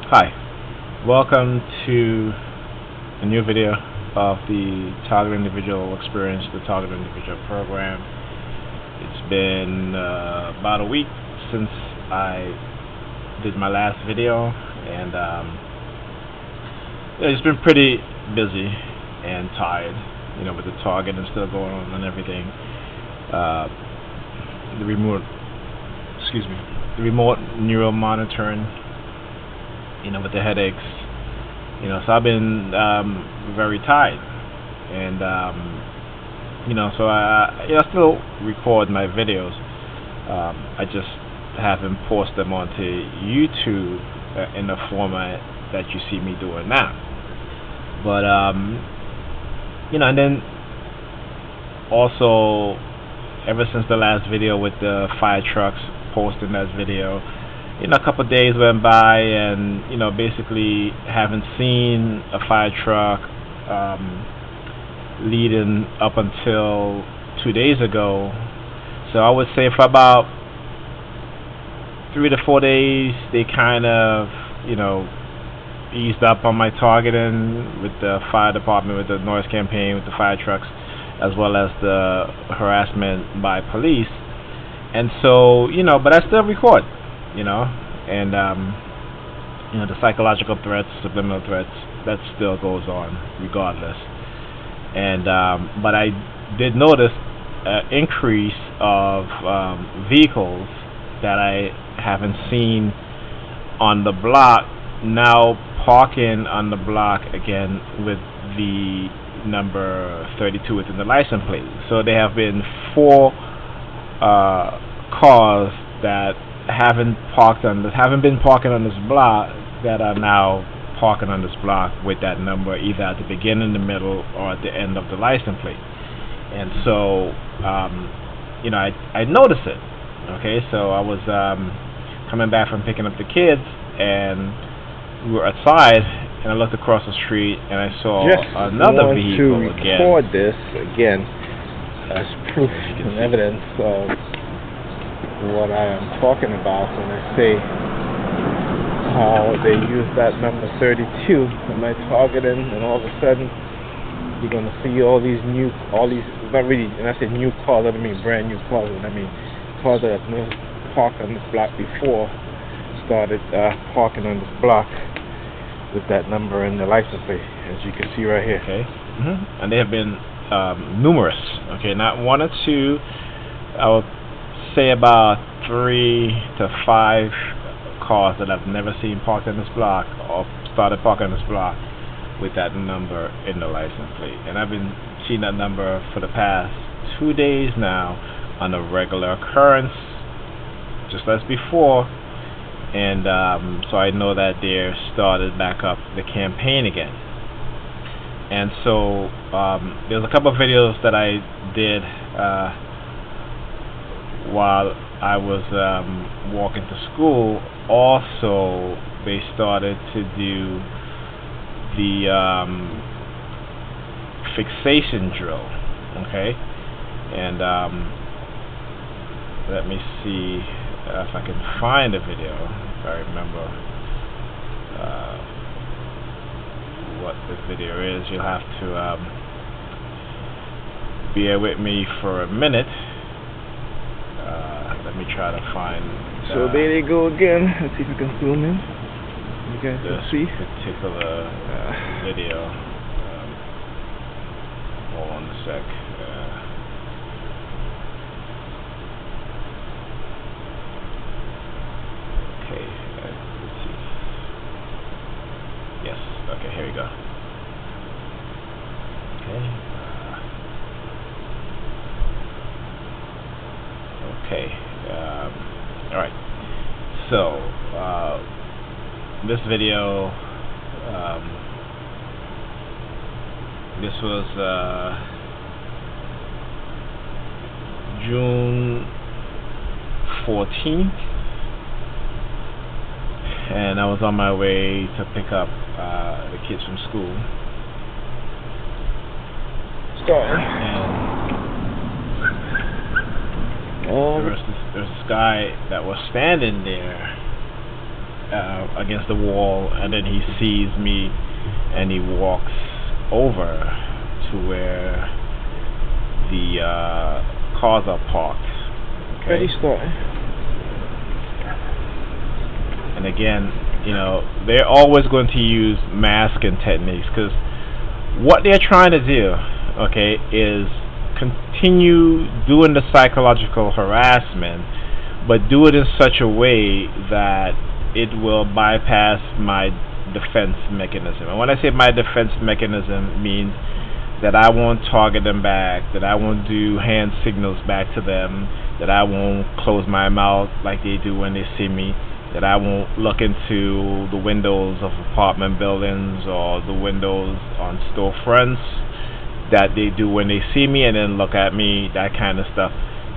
Hi, welcome to a new video of the Target Individual Experience, the Target Individual Program. It's been about a week since I did my last video, and it's been pretty busy and tired, with the Target and still going on and everything. The remote neural monitoring, with the headaches, so I've been very tired, and so I still record my videos. I just haven't posted them onto YouTube in the format that you see me doing now. But and then also, ever since the last video with the fire trucks, posting that video, a couple of days went by, and basically haven't seen a fire truck leading up until 2 days ago. So I would say for about 3 to 4 days, they kind of eased up on my targeting with the fire department, with the noise campaign, with the fire trucks, as well as the harassment by police. And so but I still record. And the psychological threats, subliminal threats, that still goes on regardless. And but I did notice an increase of vehicles that I haven't seen on the block now parking on the block again with the number 32 within the license plate. So there have been 4 cars that haven't been parking on this block that are now parking on this block with that number either at the beginning, the middle, or at the end of the license plate. And so I noticed it. Okay, so I was coming back from picking up the kids, and we were outside, and I looked across the street and I saw another vehicle again. Record this again as proof and evidence of what I am talking about when I say how they use that number 32 in my targeting, and all of a sudden you're going to see all these not really, and I say new cars, I don't mean brand new cars, I mean cars that have never parked on this block before started parking on this block with that number in the license plate, as you can see right here. Okay. And they have been numerous. Okay, not 1 or 2. I would say about 3 to 5 cars that I've never seen parked in this block or started parking on this block with that number in the license plate. And I've been seeing that number for the past 2 days now on a regular occurrence, just as before. And so I know that they're started back up the campaign again. And so there's a couple of videos that I did while I was walking to school. Also, they started to do the fixation drill. Okay, and let me see if I can find a video, if I remember what the video is. You'll have to bear with me for a minute. Let me try to find. So there they go again. Let's see if I can zoom in. You guys can see particular video. Hold on a sec. Okay, let's see. Yes. Okay, here we go. Okay. Okay. All right. So this video, this was June 14th, and I was on my way to pick up the kids from school. And there was this guy that was standing there against the wall, and then he sees me, and he walks over to where the cars are parked. Okay. Ready, starting. And again, they're always going to use masking techniques, because what they're trying to do, okay, is continue doing the psychological harassment, but do it in such a way that it will bypass my defense mechanism. And when I say my defense mechanism, means that I won't target them back, that I won't do hand signals back to them, that I won't close my mouth like they do when they see me, that I won't look into the windows of apartment buildings or the windows on storefronts that they do when they see me and then look at me, that kind of stuff.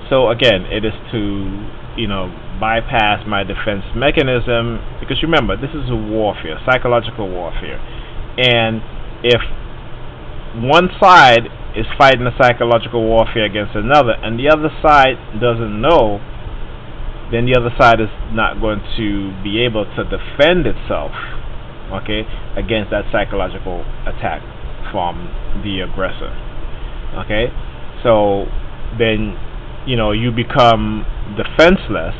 So again, it is to bypass my defense mechanism, because remember, this is a warfare, psychological warfare, and if one side is fighting a psychological warfare against another and the other side doesn't know, then the other side is not going to be able to defend itself, okay, against that psychological attack from the aggressor. Okay, so then you become defenseless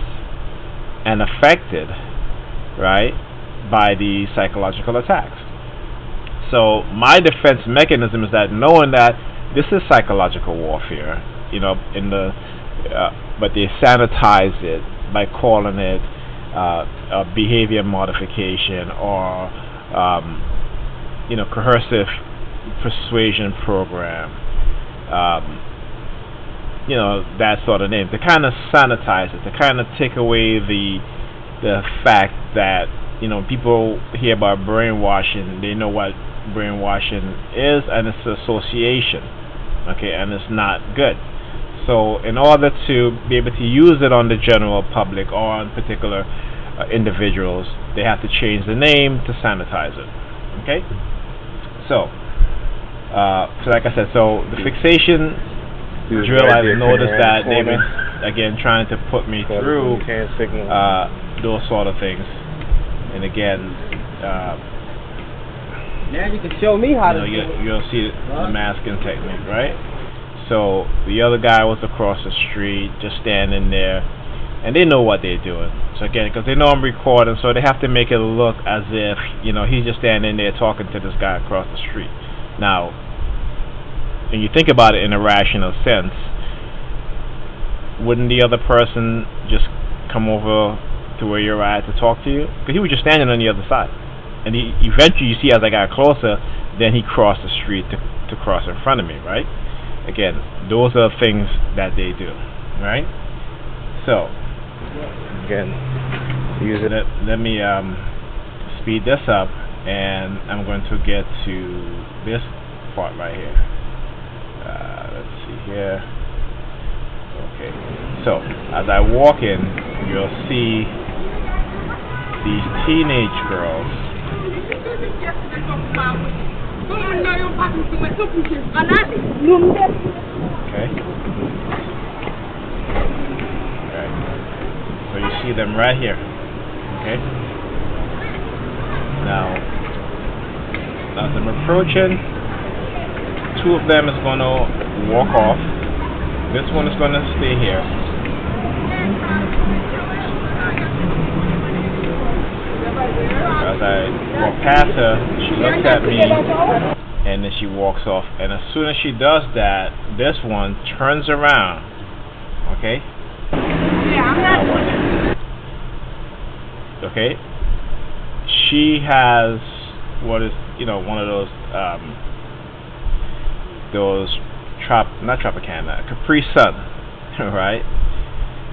and affected, right, by the psychological attacks. So my defense mechanism is that, knowing that this is psychological warfare, but they sanitize it by calling it a behavior modification or coercive persuasion program, that sort of name. To kind of sanitize it, to kind of take away the fact that people hear about brainwashing, they know what brainwashing is, and it's association, okay, and it's not good. So in order to be able to use it on the general public or on particular individuals, they have to change the name to sanitize it. Okay, so like I said, so the fixation drill, I've noticed that they've been again trying to put me through those sort of things, and again, now you can show me how to do it. You'll see the masking technique, right? So the other guy was across the street, just standing there, and they know what they're doing. So again, because they know I'm recording, so they have to make it look as if he's just standing there talking to this guy across the street. Now, when you think about it in a rational sense, wouldn't the other person just come over to where you're at to talk to you? Because he was just standing on the other side, and eventually you see, as I got closer, then he crossed the street to cross in front of me, right? Again, those are things that they do, right? So again, use it. Let me speed this up, and I'm going to get to this part right here. Let's see here. Okay, so as I walk in, you'll see these teenage girls. Okay. Alright. So you see them right here. Okay. Now, as I'm approaching, two of them is going to walk off. This one is going to stay here. As I walk past her, she looks at me, and then she walks off. And as soon as she does that, this one turns around. Okay? Okay? She has what is, one of those not Tropicana, Capri Sun, right?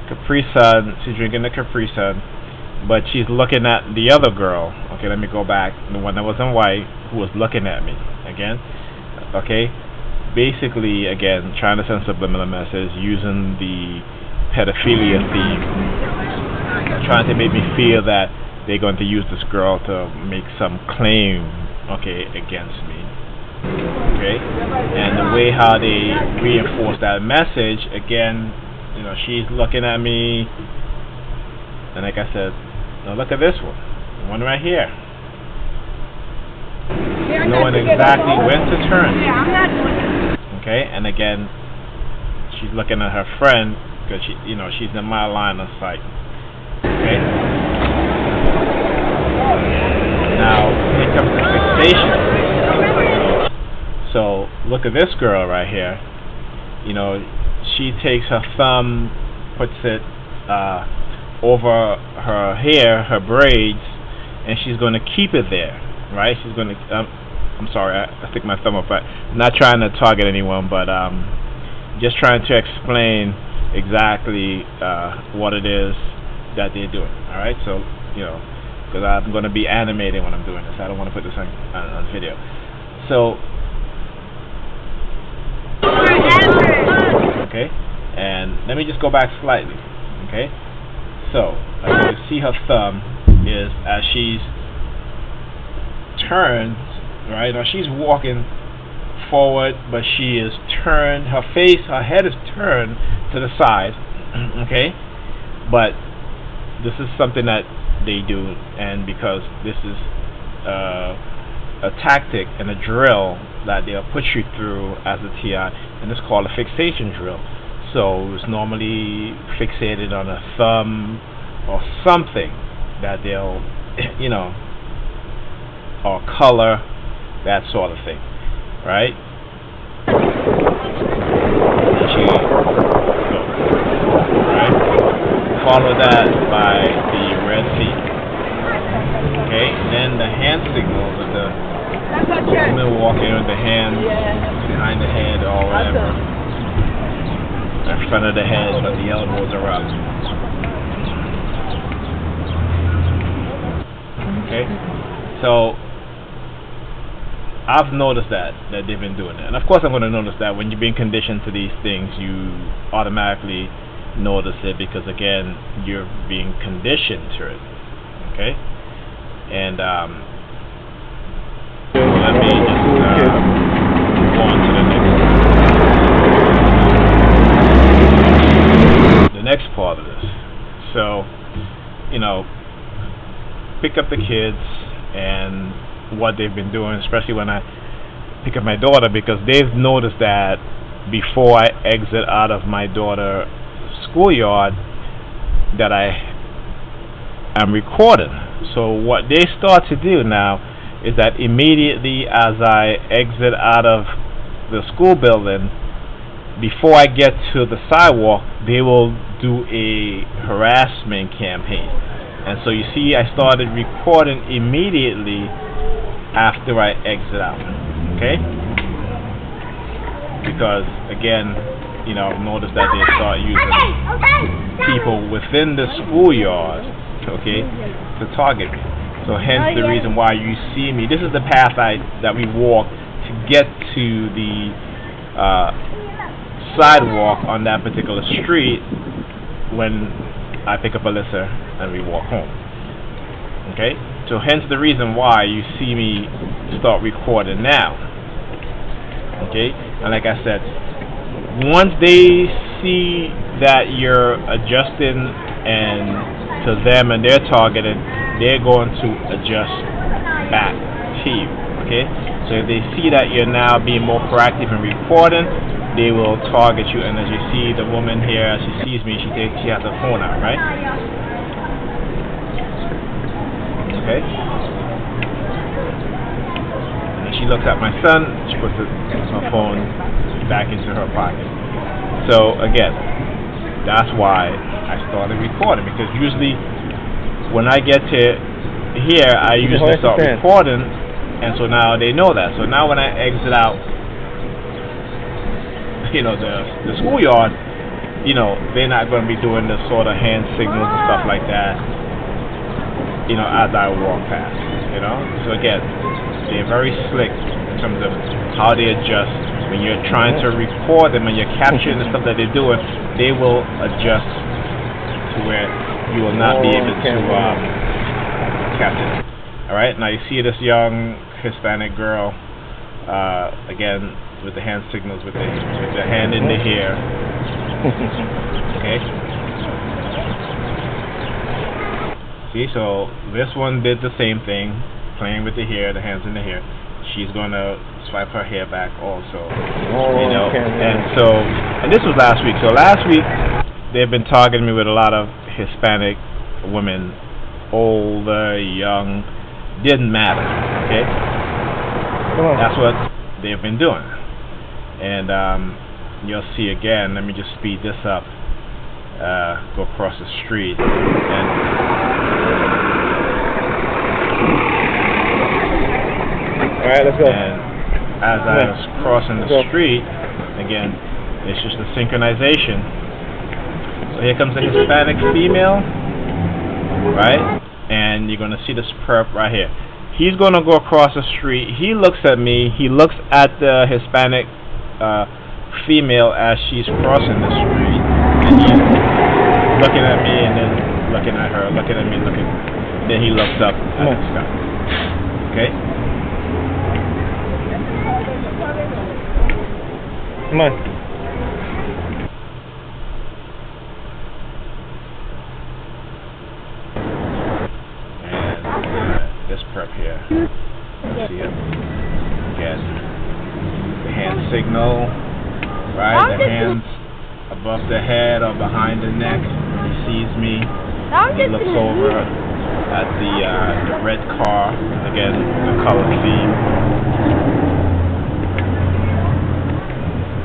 Capri Sun. She's drinking the Capri Sun, but she's looking at the other girl. Okay, let me go back. The one that was in white, who was looking at me again. Okay, basically, again, trying to send subliminal message using the pedophilia theme, trying to make me feel that they're going to use this girl to make some claim, okay, against me. Okay, and the way how they reinforce that message, again, she's looking at me, and like I said, now look at this one. The one right here. Knowing exactly when to turn. Okay, and again, she's looking at her friend because she's in my line of sight. Okay. Now here comes the fixation. So look at this girl right here. She takes her thumb, puts it over her hair, her braids, and she's going to keep it there, right? She's going to. I'm sorry, I stick my thumb up. I'm not trying to target anyone, but just trying to explain exactly what it is that they're doing. All right, so because I'm going to be animating when I'm doing this. I don't want to put this on video. So, okay, and let me just go back slightly. Okay, so as you can see, her thumb is as she's turned. Right now, she's walking forward, but she is turned. Her head is turned to the side. Okay, but this is something that they do, and because this is a tactic and a drill that they'll put you through as a TI, and it's called a fixation drill. So it's normally fixated on a thumb or something that they'll, or color, that sort of thing, right? Right? Follow that by the red feet. Okay, then the hand signals of the woman walking with the hands behind the head or whatever, in front of the head, but the elbows are up. Okay, so I've noticed that they've been doing it, and of course I'm going to notice that when you're being conditioned to these things, you automatically notice it because again you're being conditioned to it. Okay, and let me just move on to the next part of this. So pick up the kids and what they've been doing, especially when I pick up my daughter, because they've noticed that before I exit out of my daughter's schoolyard that I am recording. So what they start to do now is that immediately as I exit out of the school building, before I get to the sidewalk, they will do a harassment campaign. And so you see I started recording immediately after I exit out, okay? Because again, I've noticed that they start using people within the schoolyard, okay, to target me. So hence the reason why you see me. This is the path that we walk to get to the sidewalk on that particular street when I pick up Alyssa and we walk home. Okay? So hence the reason why you see me start recording now. Okay? And like I said, once they see that you're adjusting and to them and they're targeting, they're going to adjust back to you. Okay? So if they see that you're now being more proactive in recording, they will target you. And as you see the woman here, as she sees me, she has her phone out, right? Okay? And she looks at my son, she puts her phone back into her pocket. So again, that's why I started recording, because usually when I get to here, I usually start recording, and so now they know that. So now when I exit out, the schoolyard, they're not going to be doing the sort of hand signals and stuff like that, as I walk past, So again, they're very slick in terms of how they adjust. When you're trying to record them and you're capturing the stuff that they're doing, they will adjust to where you will not be able to capture them. Alright, now you see this young Hispanic girl, again, with the hand signals, with the hand in the hair. Okay? See, so this one did the same thing, playing with the hair, the hands in the hair. She's gonna swipe her hair back also. You know, and this was last week. So last week they've been targeting me with a lot of Hispanic women, older, young, didn't matter. Okay, that's what they've been doing, and you'll see again. Let me just speed this up. Go across the street and. All right, let's go. And as I was crossing the street, again, it's just a synchronization. So here comes a Hispanic female, right? And you're going to see this perp right here. He's going to go across the street. He looks at me. He looks at the Hispanic female as she's crossing the street. And he's looking at me and then looking at her, looking at me, looking. Then he looks up at the sky. Okay? Come on. And this perp here. See it? Again. The hand signal. Right? The hands above the head or behind the neck. He sees me. He looks over at the red car. Again, the color theme.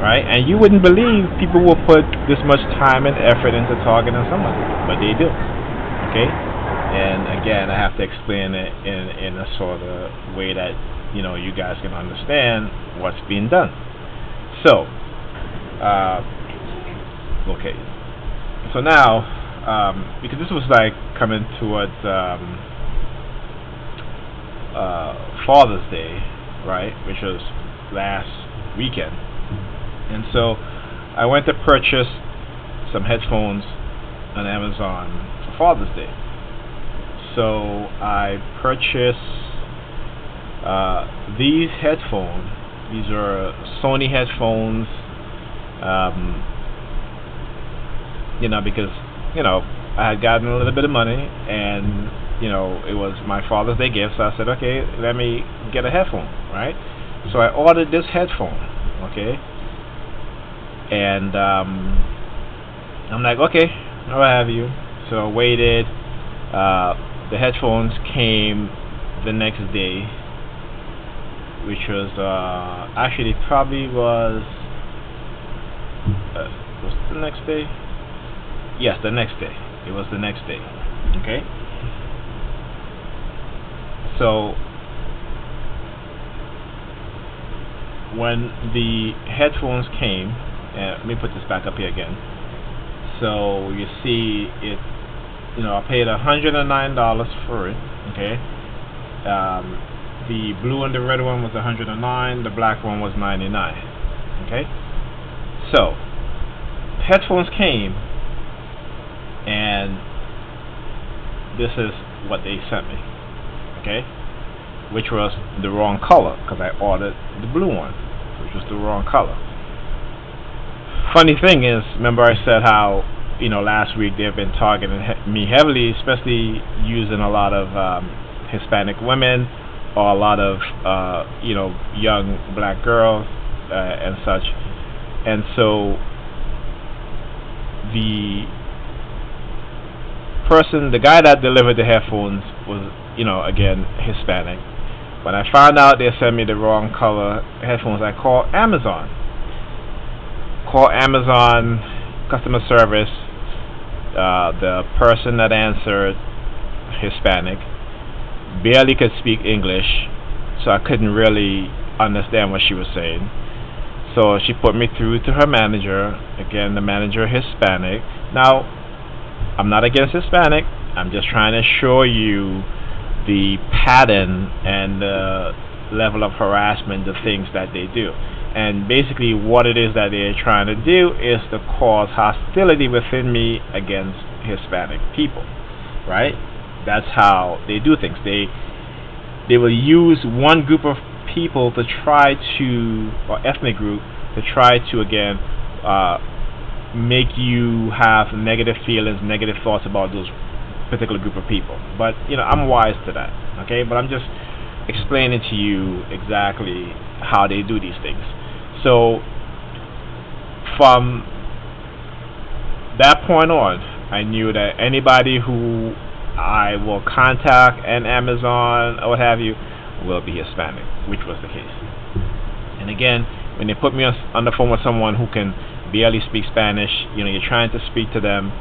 Right? And you wouldn't believe people will put this much time and effort into targeting someone, but they do. Okay? And again, I have to explain it in a sort of way that, you know, you guys can understand what's being done. So, okay. So now, because this was like coming towards Father's Day, right? Which was last weekend. And so I went to purchase some headphones on Amazon for Father's Day. So I purchased these headphones. These are Sony headphones. You know, because, you know, I had gotten a little bit of money and, you know, it was my Father's Day gift. So I said, okay, let me get a headphone, right? So I ordered this headphone, okay? And I'm like, okay, I'll have you. So I waited. The headphones came the next day, which was actually probably was the next day? Yes, the next day. It was the next day. Okay. So when the headphones came. Let me put this back up here again. So you see it, you know, I paid $109 for it. Okay. The blue and the red one was $109. The black one was $99. Okay. So headphones came, and this is what they sent me. Okay. Which was the wrong color because I ordered the blue one, which was the wrong color. Funny thing is, remember I said how, you know, last week they've been targeting me heavily, especially using a lot of Hispanic women or a lot of, you know, young black girls and such. And so the guy that delivered the headphones was, you know, again, Hispanic. When I found out they sent me the wrong color headphones, I called Amazon. Customer service. The person that answered, Hispanic, barely could speak English, so I couldn't really understand what she was saying. So she put me through to her manager. Again, the manager, Hispanic. Now, I'm not against Hispanic. I'm just trying to show you the pattern and the level of harassment, the things that they do. And basically what it is that they're trying to do is to cause hostility within me against Hispanic people, right? That's how they do things. They will use one group of people to try to, or ethnic group, to try to, again, make you have negative feelings, negative thoughts about those particular group of people. But I'm wise to that. Okay, but I'm just explaining to you exactly how they do these things. So from that point on, I knew that anybody who I will contact and Amazon or what have you will be Hispanic, which was the case. And again, when they put me on the phone with someone who can barely speak Spanish, you're trying to speak to them.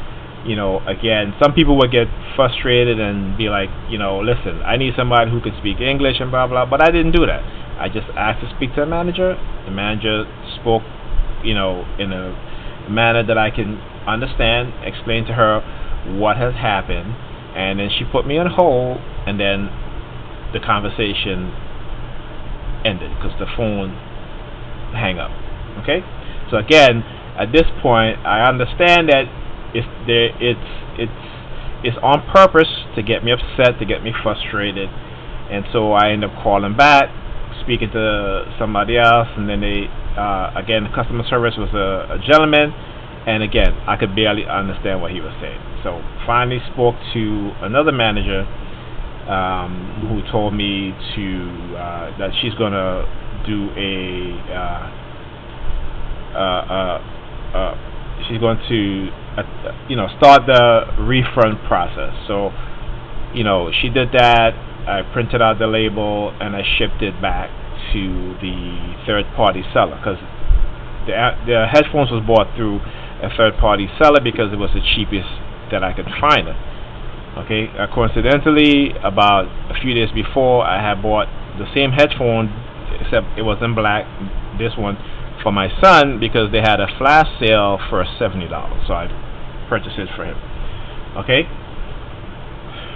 Again, some people would get frustrated and be like, listen, I need somebody who can speak English and blah blah. But I didn't do that. I just asked to speak to a manager. The manager spoke, in a manner that I can understand. Explained to her what has happened, and then she put me on hold, and then the conversation ended because the phone hang up. Okay, so again, at this point, I understand that it's on purpose to get me upset, to get me frustrated, and so I end up calling back, speaking to somebody else, and then again, the customer service was a gentleman, and again, I could barely understand what he was saying. So finally spoke to another manager who told me that she's gonna do she's going to start the refund process. So she did that. I printed out the label and I shipped it back to the third party seller, because the headphones was bought through a third party seller because it was the cheapest that I could find it. Okay, coincidentally, about a few days before, I had bought the same headphone, except it was in black, this one, for my son, because they had a flash sale for $70. So I purchased it for him. Okay?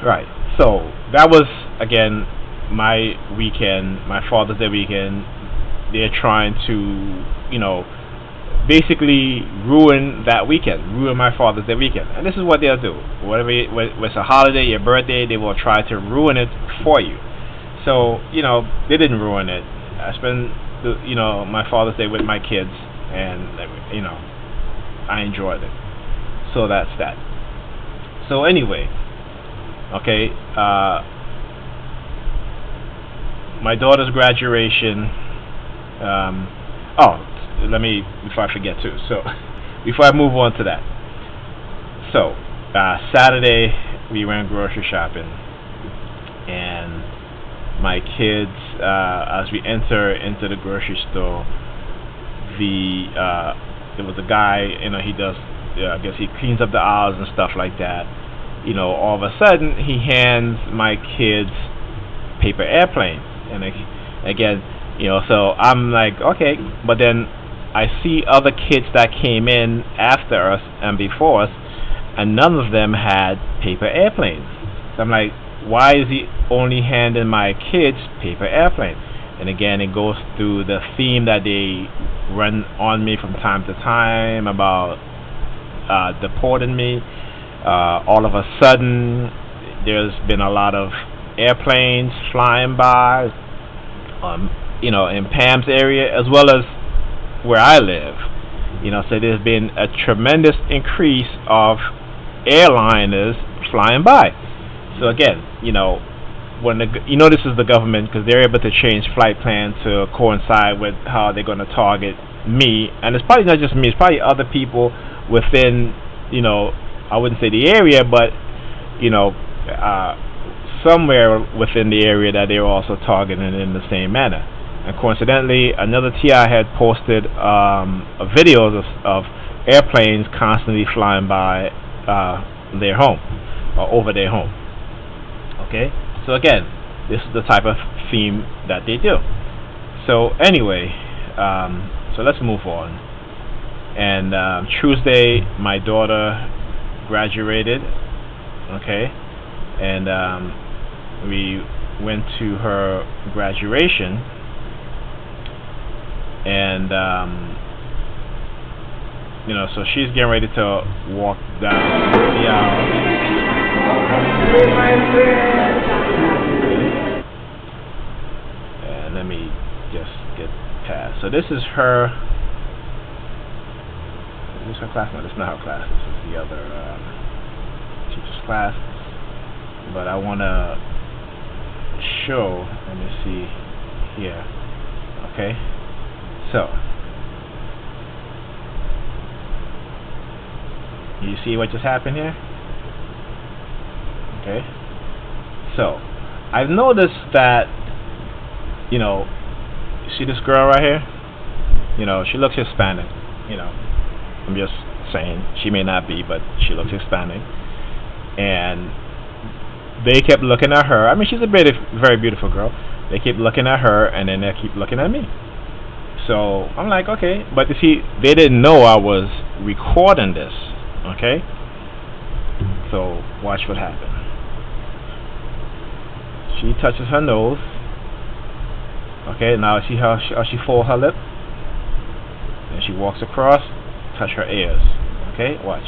Right. So that was, again, my weekend, my Father's Day weekend. They're trying to, basically ruin that weekend, ruin my Father's Day weekend. And this is what they'll do. Whatever it's a holiday, your birthday, they will try to ruin it for you. So, they didn't ruin it. I spent my Father's Day with my kids, and I enjoyed it. So that's that. So anyway, okay, my daughter's graduation. Before I forget too. So before I move on to that, so Saturday we went grocery shopping, and my kids, as we enter into the grocery store, there was a guy, he does, I guess he cleans up the aisles and stuff like that. All of a sudden he hands my kids paper airplanes, and again, so I'm like, okay, but then I see other kids that came in after us and before us, and none of them had paper airplanes. So I'm like, why is he only handing my kids paper airplanes? And again, it goes through the theme that they run on me from time to time about deporting me. All of a sudden, there's been a lot of airplanes flying by, in Pam's area, as well as where I live. So there's been a tremendous increase of airliners flying by. So again, when this is the government, because they're able to change flight plans to coincide with how they're going to target me, and it's probably not just me, it's probably other people within, I wouldn't say the area, but somewhere within the area that they're also targeting in the same manner. And coincidentally, another TI had posted videos of airplanes constantly flying by their home or over their home. Okay, so again, this is the type of theme that they do. So anyway, so let's move on. And Tuesday, my daughter graduated. Okay, and we went to her graduation, and so she's getting ready to walk down the aisle. And let me just get past. So this is her. Is this her class? No, this is not her class. This is the other teacher's class. but I want to show. Let me see here. Okay, so you see what just happened here? Okay, so I've noticed that, you know, see this girl right here? You know, she looks Hispanic. You know, I'm just saying, she may not be, but she looks Hispanic. And they kept looking at her. I mean, she's a very beautiful girl. They keep looking at her, and then they keep looking at me. So I'm like, okay. But you see, they didn't know I was recording this. Okay? So watch what happened. She touches her nose. Okay, now see how she folds her lip? And she walks across, touch her ears. Okay, watch.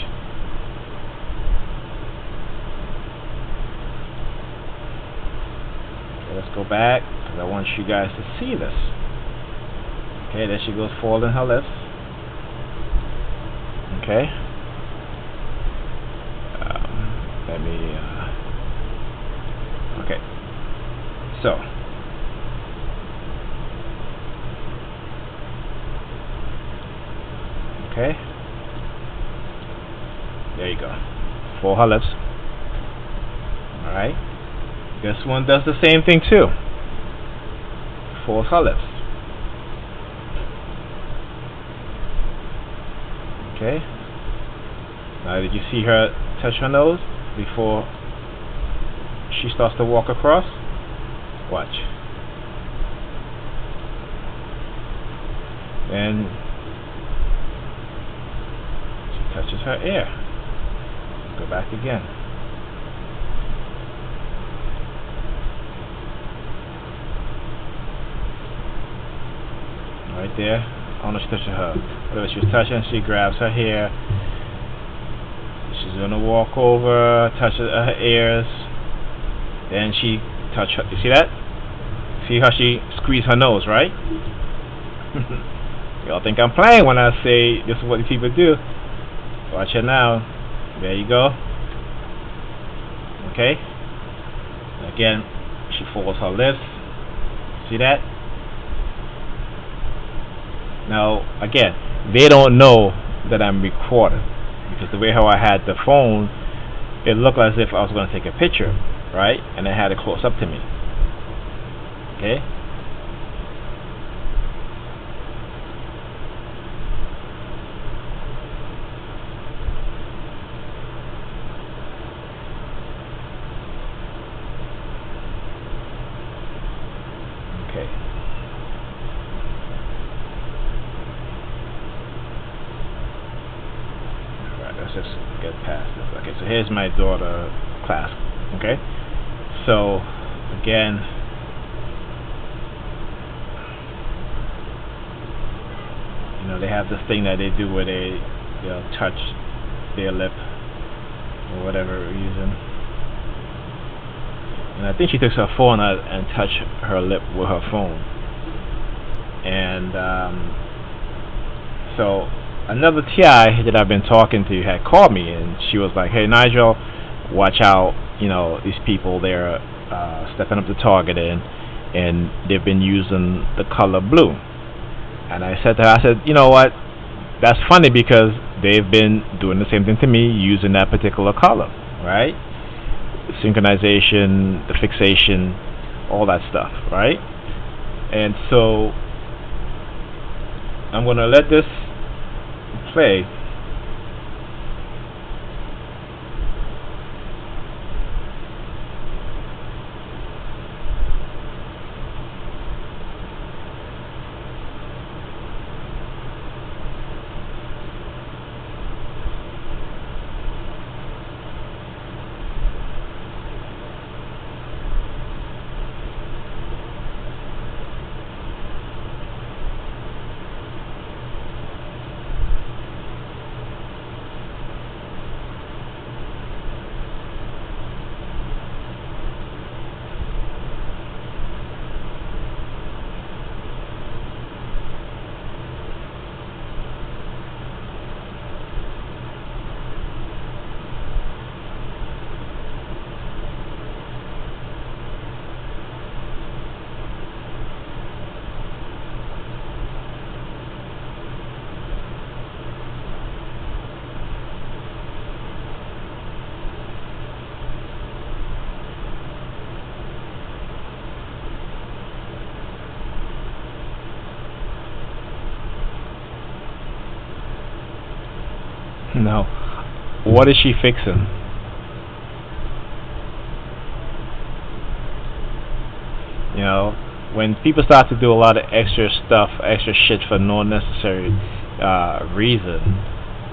Okay, let's go back, because I want you guys to see this. Okay, there she goes, folding her lips. Okay. Let me. Okay. So. Okay. There you go. Fold her lips. Alright. This one does the same thing too. Folds her lips. Okay. Now did you see her touch her nose before she starts to walk across? Watch. And she touches her ear. Go back again. Right there. I don't know if she touched her. Whatever she was touching, she grabs her hair. She's gonna walk over, touch her ears. Then she touch her. You see that? See how she squeezed her nose, right? Y'all think I'm playing when I say this is what these people do. Watch it now. There you go. Okay. Again, she folds her lips. See that? Now, again, they don't know that I'm recording, because the way how I had the phone, it looked as if I was going to take a picture, right? And I had it close up to me. Okay? Okay. Alright, let's just get past this. Okay, so here's my daughter class. Okay? So, again, you know, they have this thing that they do where they'll touch their lip or whatever reason. And I think she took her phone out and touched her lip with her phone. And so another TI that I've been talking to had called me, and she was like, "Hey Nigel, watch out! You know, these people, they're stepping up to targeting, and they've been using the color blue." And I said to her, I said, "You know what? That's funny, because they've been doing the same thing to me, using that particular color, right? Synchronization, the fixation, all that stuff, right?" And so I'm going to let this play. No. What is she fixing? You know, when people start to do a lot of extra stuff, extra shit for no necessary reason,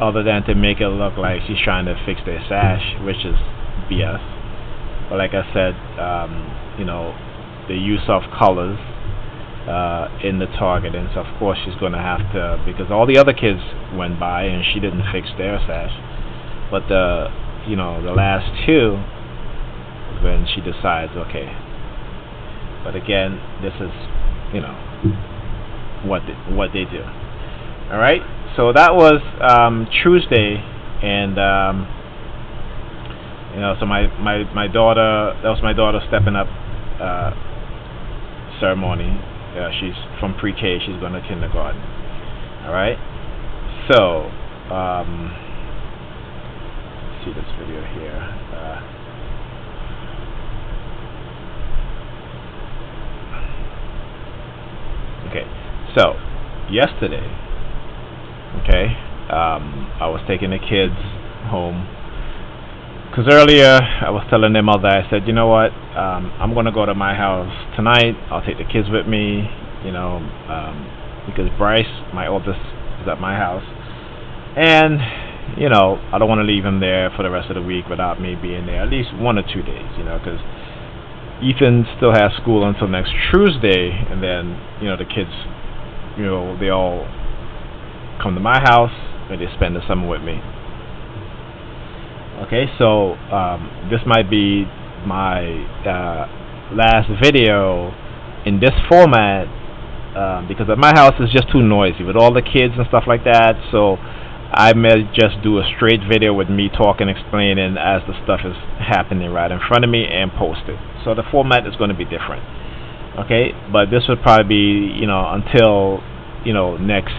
other than to make it look like she's trying to fix their sash, which is BS. But like I said, you know, the use of colors in the targeting. So of course she's going to have to, because all the other kids went by and she didn't fix their sash. But the last two, when she decides, okay. But again, this is, you know, what they do. All right. So that was Tuesday, and you know, so my daughter, that was my daughter stepping up ceremony. She's from pre-K. She's going to kindergarten. All right. So see this video here. Okay, so yesterday, okay, I was taking the kids home, because earlier I was telling their mother, I said, you know what, I'm going to go to my house tonight. I'll take the kids with me, you know, because Bryce, my oldest, is at my house, and you know, I don't want to leave him there for the rest of the week without me being there at least 1 or 2 days, you know, because Ethan still has school until next Tuesday, and then, you know, the kids, you know, they all come to my house and they spend the summer with me. Okay, so this might be my last video in this format, because at my house is just too noisy with all the kids and stuff like that, so I may just do a straight video with me talking, explaining as the stuff is happening right in front of me, and post it. So the format is going to be different. Okay, but this would probably be, you know, until, you know, next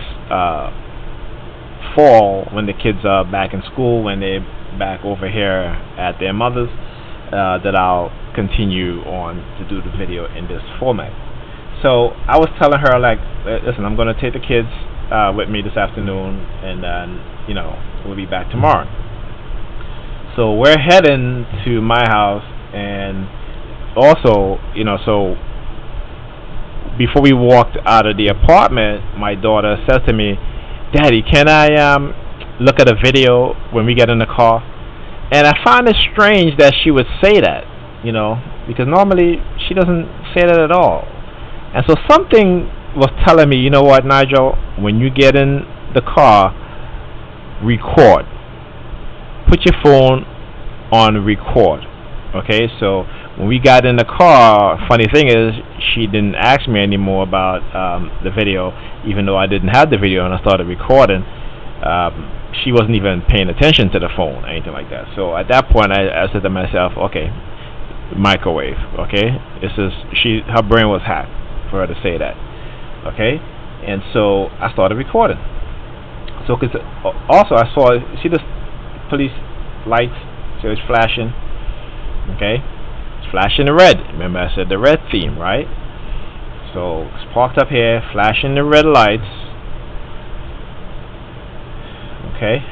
fall, when the kids are back in school, when they're back over here at their mother's, that I'll continue on to do the video in this format. So I was telling her, like, listen, I'm going to take the kids with me this afternoon, and then, you know, we'll be back tomorrow. So we're heading to my house, and also, you know, so before we walked out of the apartment, my daughter said to me, Daddy, can I look at a video when we get in the car? And I find it strange that she would say that, you know, because normally she doesn't say that at all. And so something was telling me, you know what, Nigel, when you get in the car, record. Put your phone on record. Okay, so when we got in the car, funny thing is, she didn't ask me anymore about the video, even though I didn't have the video and I started recording. She wasn't even paying attention to the phone or anything like that. So at that point, I said to myself, okay, microwave. Okay, her brain was hacked for her to say that. Okay, and so I started recording. So, cause also I saw, see the police lights, so it's flashing. Okay, it's flashing the red. Remember I said the red theme, right? So it's parked up here, flashing the red lights. Okay.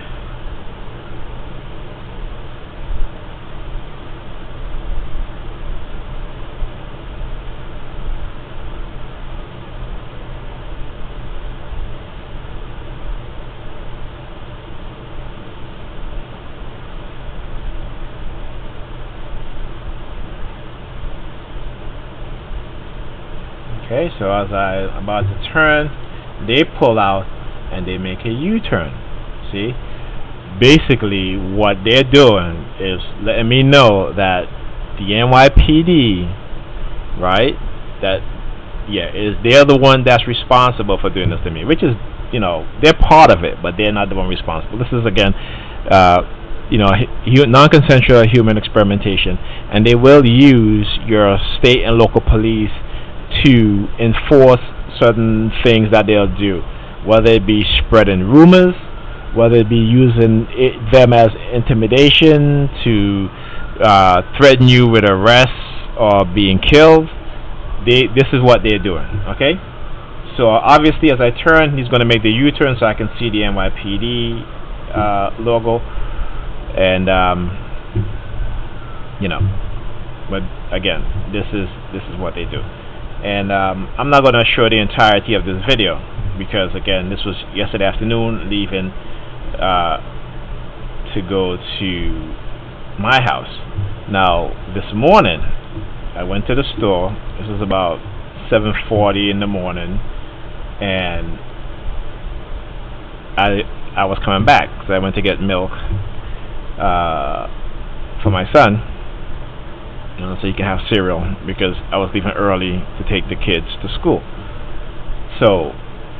Okay, so as I'm about to turn, they pull out and they make a U-turn. See? Basically, what they're doing is letting me know that the NYPD, right, they're the one that's responsible for doing this to me, which is, you know, they're part of it, but they're not the one responsible. This is, again, you know, non-consensual human experimentation, and they will use your state and local police to enforce certain things that they'll do, whether it be spreading rumors, whether it be using them as intimidation to threaten you with arrest or being killed. This is what they're doing. Okay, so obviously as I turn, he's going to make the U-turn so I can see the NYPD logo, and you know, but again, this is what they do, and I'm not going to show the entirety of this video because again, this was yesterday afternoon, leaving to go to my house. Now this morning, I went to the store. This was about 7:40 in the morning, and I was coming back because I went to get milk for my son, so he can have cereal because I was leaving early to take the kids to school. So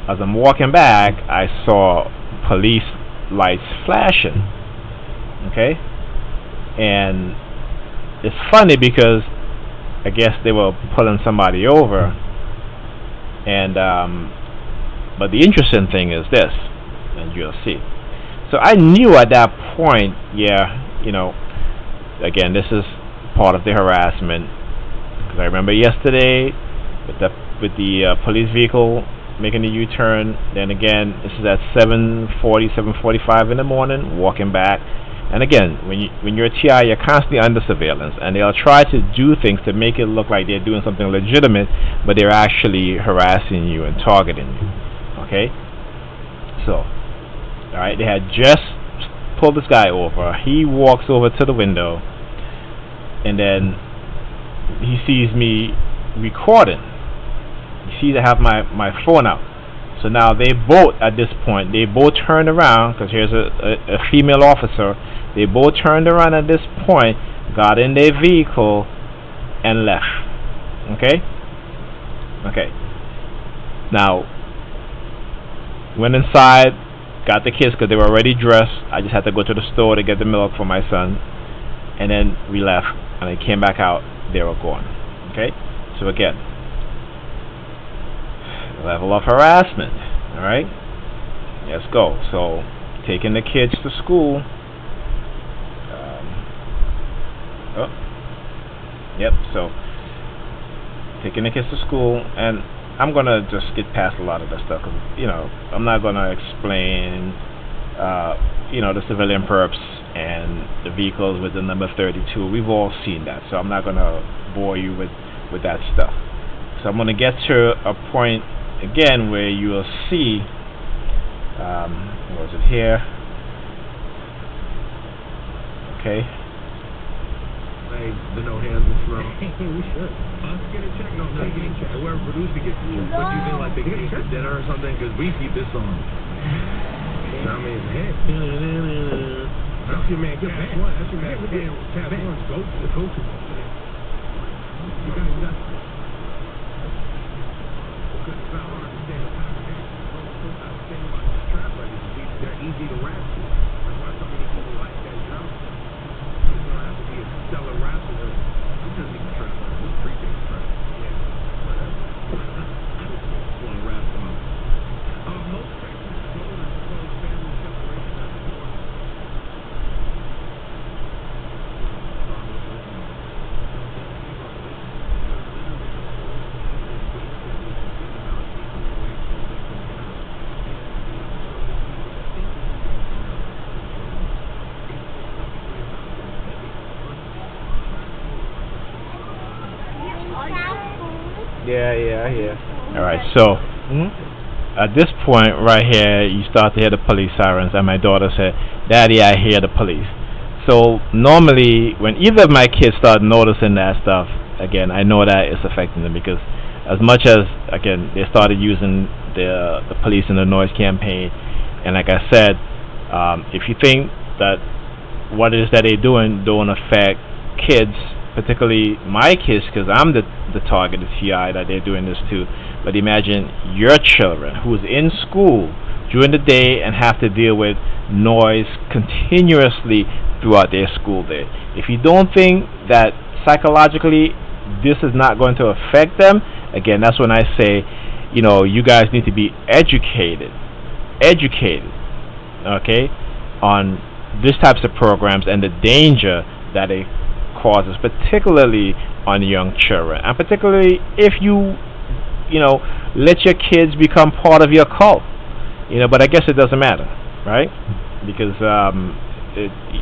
as I'm walking back, I saw police lights flashing. Okay, and it's funny because I guess they were pulling somebody over, and but the interesting thing is this, and you'll see. So I knew at that point, again, this is part of the harassment, because I remember yesterday with the police vehicle making a U-turn. Then again, this is at 7:40, 7:45 in the morning, walking back. And again, when you're a TI, you're constantly under surveillance, and they'll try to do things to make it look like they're doing something legitimate, but they're actually harassing you and targeting you. Okay? So, all right, they had just pulled this guy over. He walks over to the window, and then he sees me recording. You see, I have my phone out. So now they both, at this point, they both turned around, because here's a female officer. They both turned around at this point, got in their vehicle, and left. Okay? Okay. Now, went inside, got the kids because they were already dressed. I just had to go to the store to get the milk for my son. And then we left, and I came back out, they were gone. Okay? So again, level of harassment. Alright? Let's go. So, taking the kids to school. So taking the kids to school, and I'm gonna just get past a lot of that stuff, because I'm not gonna explain the civilian perps and the vehicles with the number 32. We've all seen that, so I'm not gonna bore you with that stuff. So I'm gonna get to a point again where you will see, was it here? Okay. The no hands is from. We should. Let's get a check. No, get a check. Whoever produced it gets a check. What do you think, like they eat for dinner or something? Because we keep this on. I mean, hey. That's your man. Cash one. That's your man. Cash one. Go to the coach. You got it. Because it's not hard to stand up. Thing about this trap like this, they're easy to rap to. That's why so many people like that drum. You don't have to be a stellar rapper. I'm just even trap. It's pretty big trap. Yeah. Want to rap on. Most Texas voters oppose family separation at the door. Yeah. Alright, so at this point right here, you start to hear the police sirens, and my daughter said, "Daddy, I hear the police." So normally, when either of my kids start noticing that stuff, again, I know that it's affecting them, because as much as, again, they started using the police in the noise campaign, and like I said, if you think that what it is that they're doing don't affect kids, particularly my kids, because I'm the target of TI that they're doing this to, but imagine your children who's in school during the day and have to deal with noise continuously throughout their school day. If you don't think that psychologically this is not going to affect them, again, that's when I say, you guys need to be educated, okay, on these types of programs and the danger that it causes, particularly on young children, and particularly if you let your kids become part of your cult. But I guess it doesn't matter, right? because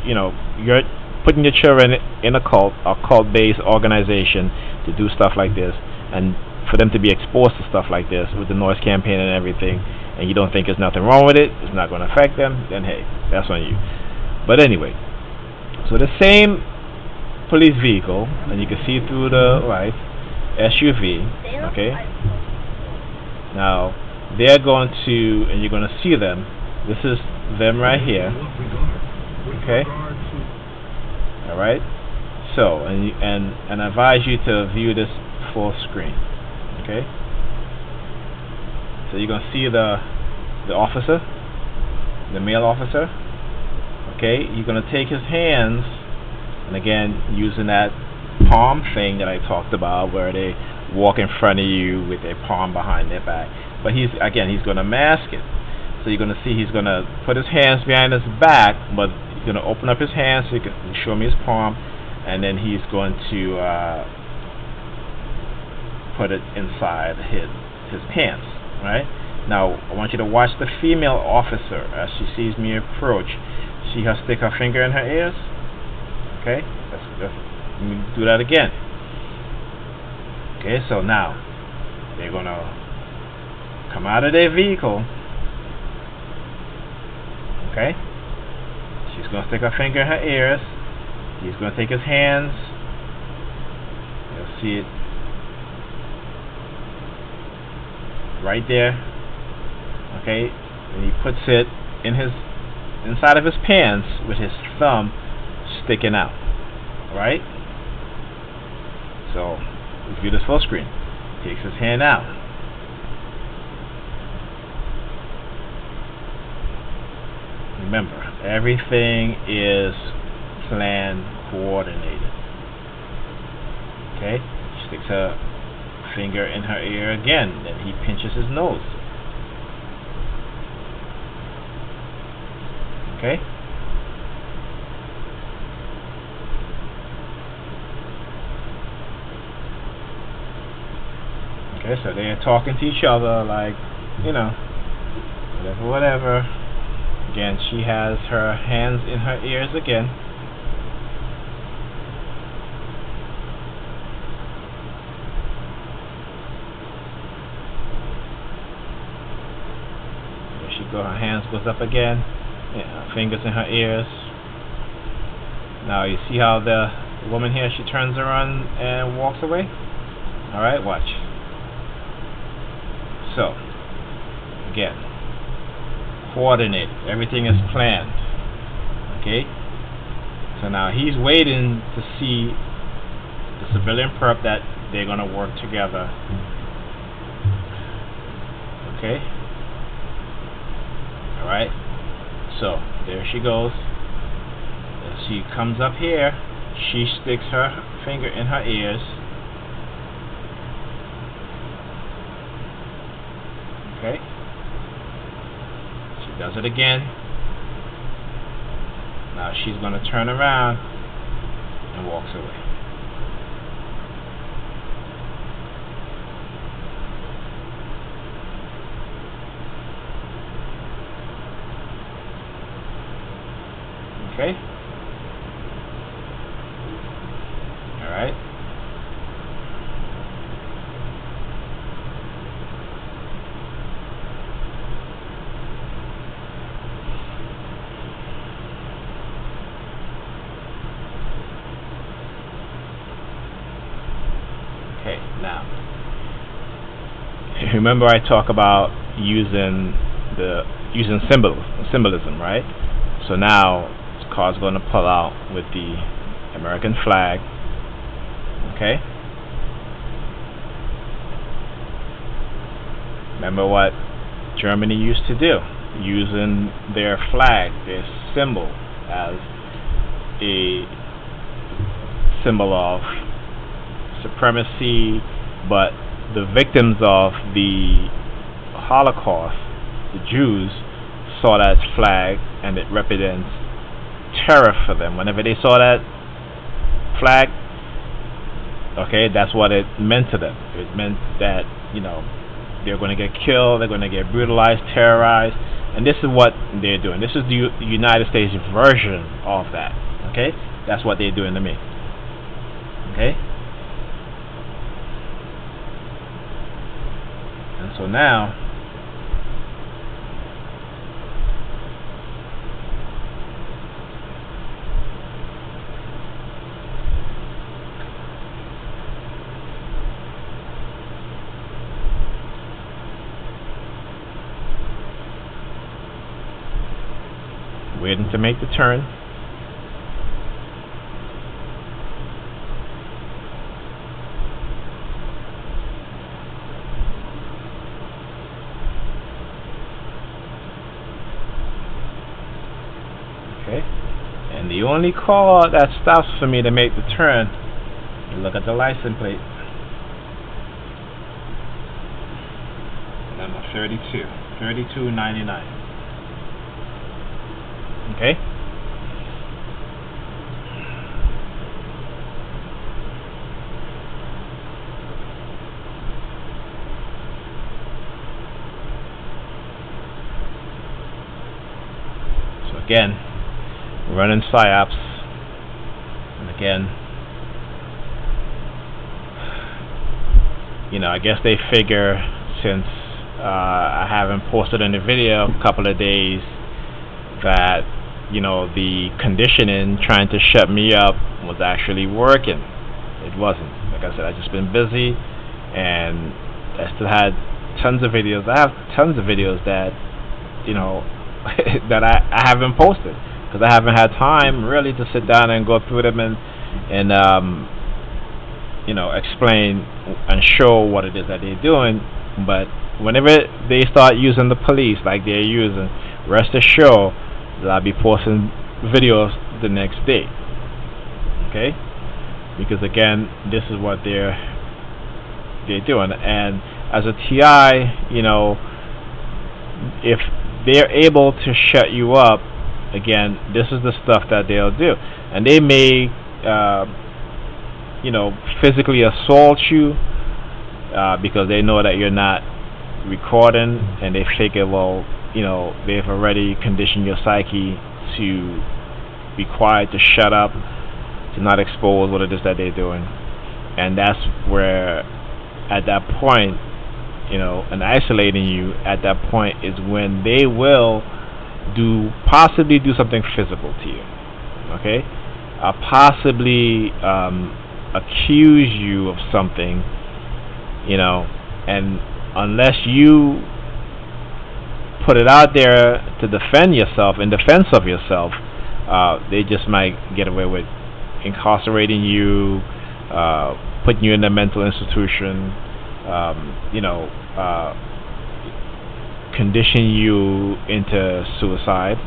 you're putting your children in a cult-based organization to do stuff like this, and for them to be exposed to stuff like this with the noise campaign and everything, and you don't think there's nothing wrong with it, it's not going to affect them, then hey, that's on you. But anyway, so the same police vehicle, and you can see through the light, SUV, okay? Now, they're going to, and you're going to see them, this is them right here, okay? Alright? So, and I advise you to view this full screen, okay? So you're going to see the officer, the male officer, okay? You're going to take his hands, and again, using that palm thing that I talked about, where they walk in front of you with their palm behind their back. But he's going to mask it. So you're going to see he's going to put his hands behind his back, but he's going to open up his hands so you can show me his palm, and then he's going to put it inside his pants, right? Now, I want you to watch the female officer as she sees me approach. See her stick her finger in her ears? Okay? Let me do that again. Okay, so now, they're going to come out of their vehicle. Okay? She's going to stick her finger in her ears. He's going to take his hands. You'll see it right there. Okay? And he puts it inside of his pants with his thumb sticking out. Alright? So, view this full screen. Takes his hand out. Remember, everything is planned, coordinated. Okay? She sticks her finger in her ear again, then he pinches his nose. Okay? Okay, so they're talking to each other like, whatever. Again, she has her hands in her ears again. There she goes, her hands goes up again. Yeah, fingers in her ears. Now you see how the woman here, she turns around and walks away? Alright, watch. So, again, coordinated. Everything is planned. Okay? So now he's waiting to see the civilian perp that they're going to work together. Okay? Alright? So, there she goes. As she comes up here, she sticks her finger in her ears. Okay? She does it again. Now she's going to turn around and walks away. Okay? Alright? Okay, now remember I talk about using symbolism, right? So now this car's going to pull out with the American flag. Okay? Remember what Germany used to do, using their flag, their symbol, as a symbol of supremacy, but the victims of the Holocaust, the Jews, saw that flag and it represents terror for them. Whenever they saw that flag, okay, that's what it meant to them. It meant that, they're going to get killed, they're going to get brutalized, terrorized, and this is what they're doing. This is the United States version of that. Okay, that's what they're doing to me. Okay, and so now waiting to make the turn. Okay, and the only car that stops for me to make the turn, look at the license plate, number 3299. Okay. So again, running psyops, and again, I guess they figure since I haven't posted any video a couple of days that the conditioning trying to shut me up was actually working. It wasn't. Like I said, I've just been busy, and I still had tons of videos. I have tons of videos that that I haven't posted because I haven't had time really to sit down and go through them and explain and show what it is that they're doing. But whenever they start using the police like they're using, rest assured that I'll be posting videos the next day. Okay? Because again, this is what they're doing. And as a TI, if they're able to shut you up, again, this is the stuff that they'll do. And they may physically assault you because they know that you're not recording, and they figure, well, they've already conditioned your psyche to be quiet, to shut up, to not expose what it is that they're doing. And that's where, at that point, and isolating you at that point is when they will possibly do something physical to you. Okay? Possibly accuse you of something, and unless you put it out there to defend yourself, in defense of yourself, they just might get away with incarcerating you, putting you in a mental institution, condition you into suicide,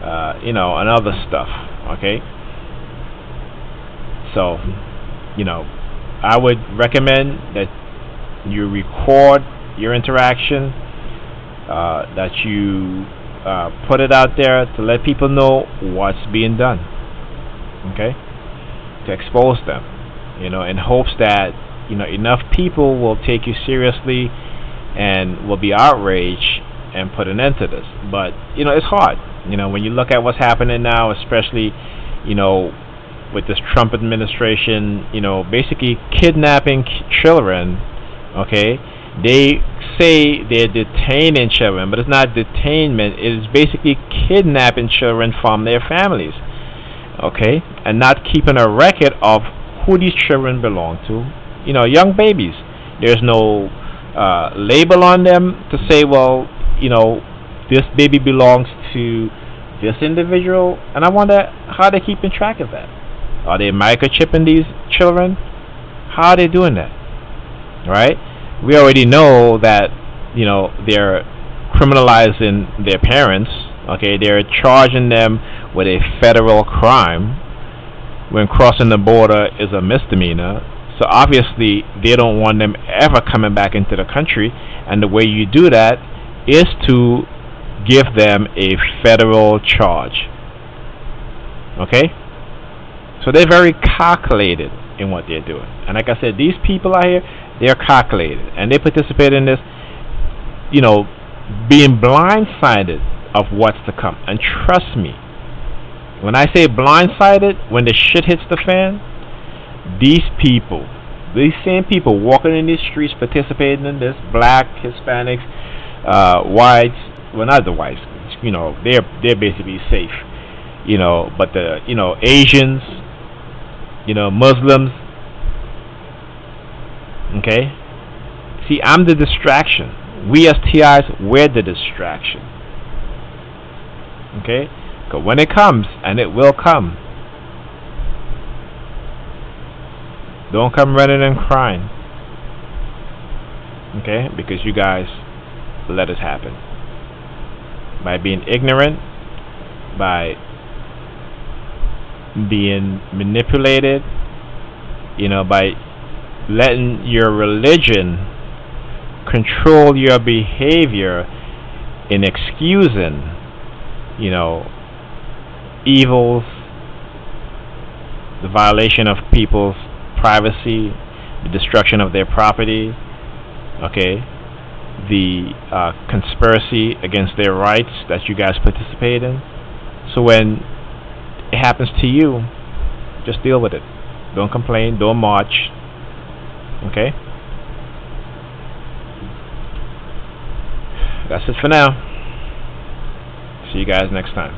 and other stuff. Okay? So, I would recommend that you record your interaction, that you put it out there to let people know what's being done. Okay? To expose them, in hopes that enough people will take you seriously and will be outraged and put an end to this. But it's hard. When you look at what's happening now, especially with this Trump administration, basically kidnapping children. Okay, they say they're detaining children, but it's not detainment. It is basically kidnapping children from their families. Okay, and not keeping a record of who these children belong to. Young babies. There's no label on them to say, well, this baby belongs to this individual. And I wonder how they're keeping track of that. Are they microchipping these children? How are they doing that? Right? We already know that, they're criminalizing their parents. Okay, they're charging them with a federal crime when crossing the border is a misdemeanor. So obviously they don't want them ever coming back into the country, and the way you do that is to give them a federal charge. Okay? So they're very calculated in what they're doing. And like I said, these people out here, they're calculated, and they participate in this, being blindsided of what's to come. And trust me, when I say blindsided, when the shit hits the fan, these same people walking in these streets participating in this, black, Hispanics, whites, well, not the whites, they're basically safe, but the, Asians, Muslims, okay? See, I'm the distraction. We as TIs, we're the distraction. Okay? Because when it comes, and it will come, don't come running and crying. Okay? Because you guys let it happen. By being ignorant, by being manipulated, by letting your religion control your behavior in excusing, evils, the violation of people's privacy, the destruction of their property, okay, the conspiracy against their rights that you guys participate in. So when it happens to you, just deal with it. Don't complain, don't march, okay? That's it for now. See you guys next time.